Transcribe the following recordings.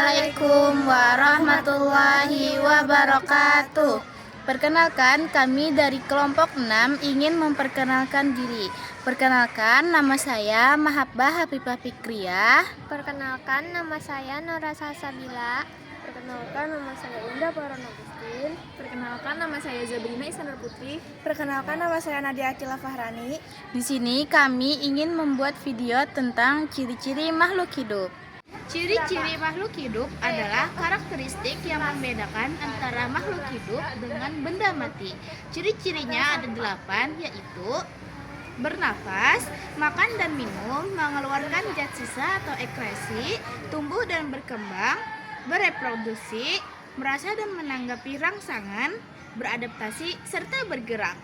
Assalamualaikum warahmatullahi wabarakatuh. Perkenalkan, kami dari kelompok 6 ingin memperkenalkan diri. Perkenalkan, nama saya Mahabbah Hafifah Fikriyah. Perkenalkan, nama saya Nora Salsabila. Perkenalkan, nama saya Indah Baron Agustin. Perkenalkan, nama saya Zabrina Iskandar Putri. Perkenalkan, nama saya Nadia Akila Fahrani. Di sini kami ingin membuat video tentang ciri-ciri makhluk hidup. Ciri-ciri makhluk hidup adalah karakteristik yang membedakan antara makhluk hidup dengan benda mati. Ciri-cirinya ada 8, yaitu bernafas, makan dan minum, mengeluarkan zat sisa atau ekskresi, tumbuh dan berkembang, bereproduksi, merasa dan menanggapi rangsangan, beradaptasi, serta bergerak.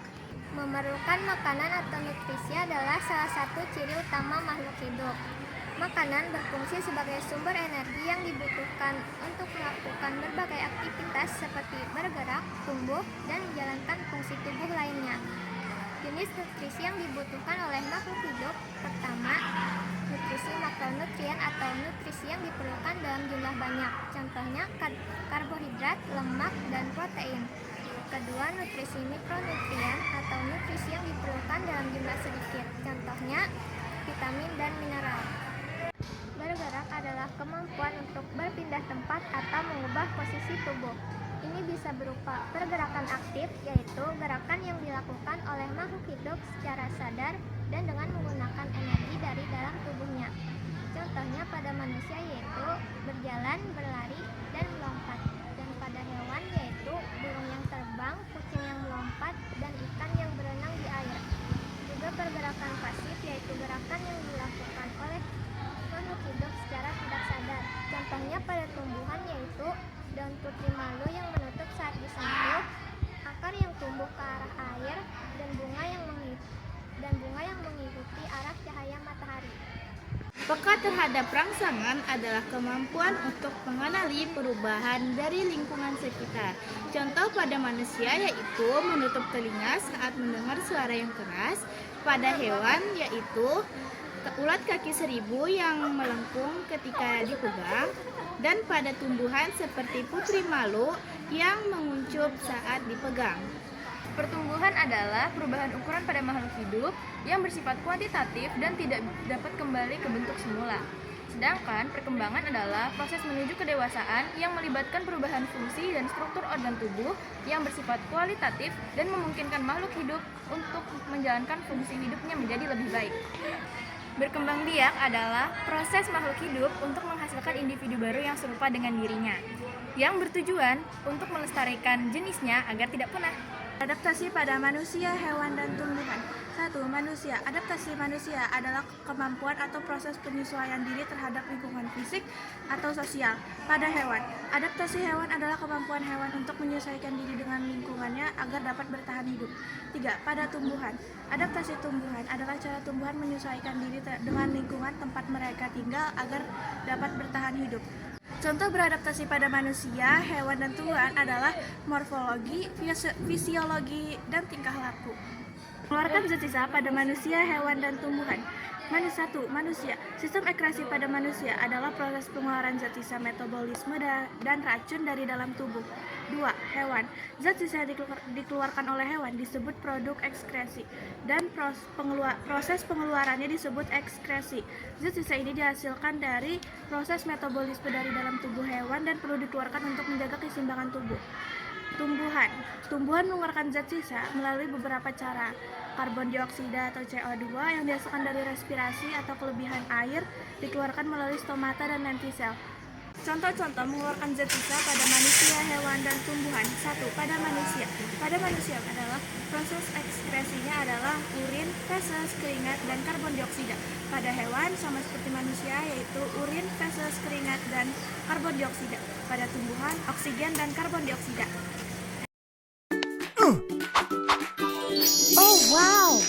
Memerlukan makanan atau nutrisi adalah salah satu ciri utama makhluk hidup. Makanan berfungsi sebagai sumber energi yang dibutuhkan untuk melakukan berbagai aktivitas seperti bergerak, tumbuh, dan menjalankan fungsi tubuh lainnya. Jenis nutrisi yang dibutuhkan oleh makhluk hidup: pertama, nutrisi makronutrien atau nutrisi yang diperlukan dalam jumlah banyak, contohnya karbohidrat, lemak, dan protein. Kedua, nutrisi mikronutrien atau nutrisi yang diperlukan dalam jumlah sedikit, contohnya vitamin dan mineral. Bergerak adalah kemampuan untuk berpindah tempat atau mengubah posisi tubuh. Ini bisa berupa pergerakan aktif, yaitu gerakan yang dilakukan oleh makhluk hidup secara sadar dan dengan menggunakan energi dari dalam tubuhnya. Contohnya pada manusia yaitu berjalan, berlari, dan melompat. Dan pada hewan yaitu burung yang terbang, kucing yang melompat, dan ikan yang berenang di air. Juga pergerakan pasif, yaitu gerakan yang dilakukan oleh makhluk hidup secara tidak sadar. Contohnya pada tumbuhan yaitu daun putri malu yang menutup saat disentuh, akar yang tumbuh ke arah air, dan bunga yang mengikuti arah cahaya matahari. Peka terhadap rangsangan adalah kemampuan untuk mengenali perubahan dari lingkungan sekitar. Contoh pada manusia yaitu menutup telinga saat mendengar suara yang keras. Pada hewan yaitu ulat kaki seribu yang melengkung ketika dipegang, dan pada tumbuhan seperti putri malu yang menguncup saat dipegang. Pertumbuhan adalah perubahan ukuran pada makhluk hidup yang bersifat kuantitatif dan tidak dapat kembali ke bentuk semula. Sedangkan perkembangan adalah proses menuju kedewasaan yang melibatkan perubahan fungsi dan struktur organ tubuh yang bersifat kualitatif dan memungkinkan makhluk hidup untuk menjalankan fungsi hidupnya menjadi lebih baik. Berkembang biak adalah proses makhluk hidup untuk menghasilkan individu baru yang serupa dengan dirinya, yang bertujuan untuk melestarikan jenisnya agar tidak punah. Adaptasi pada manusia, hewan, dan tumbuhan. 1. Manusia. Adaptasi manusia adalah kemampuan atau proses penyesuaian diri terhadap lingkungan fisik atau sosial. Pada hewan. Adaptasi hewan adalah kemampuan hewan untuk menyesuaikan diri dengan lingkungannya agar dapat bertahan hidup. 3. Pada tumbuhan. Adaptasi tumbuhan adalah cara tumbuhan menyesuaikan diri dengan lingkungan tempat mereka tinggal agar dapat bertahan hidup. Contoh beradaptasi pada manusia, hewan, dan tumbuhan adalah morfologi, fisiologi, dan tingkah laku. Mengeluarkan zat sisa pada manusia, hewan, dan tumbuhan. 1. Manusia. Sistem ekskresi pada manusia adalah proses pengeluaran zat sisa metabolisme dan racun dari dalam tubuh. 2. Hewan. Zat sisa yang dikeluarkan oleh hewan disebut produk ekskresi dan proses pengeluarannya disebut ekskresi. Zat sisa ini dihasilkan dari proses metabolisme dari dalam tubuh hewan dan perlu dikeluarkan untuk menjaga keseimbangan tubuh. Tumbuhan. Tumbuhan mengeluarkan zat sisa melalui beberapa cara. Karbon dioksida atau CO2 yang dihasilkan dari respirasi atau kelebihan air dikeluarkan melalui stomata dan lentisel. Contoh-contoh mengeluarkan zat sisa pada manusia, hewan, dan tumbuhan. 1. Pada manusia. Pada manusia adalah proses ekskresinya adalah urin, feses, keringat, dan karbon dioksida. Pada hewan sama seperti manusia yaitu urin, feses, keringat, dan karbon dioksida. Pada tumbuhan oksigen dan karbon dioksida. Oh wow!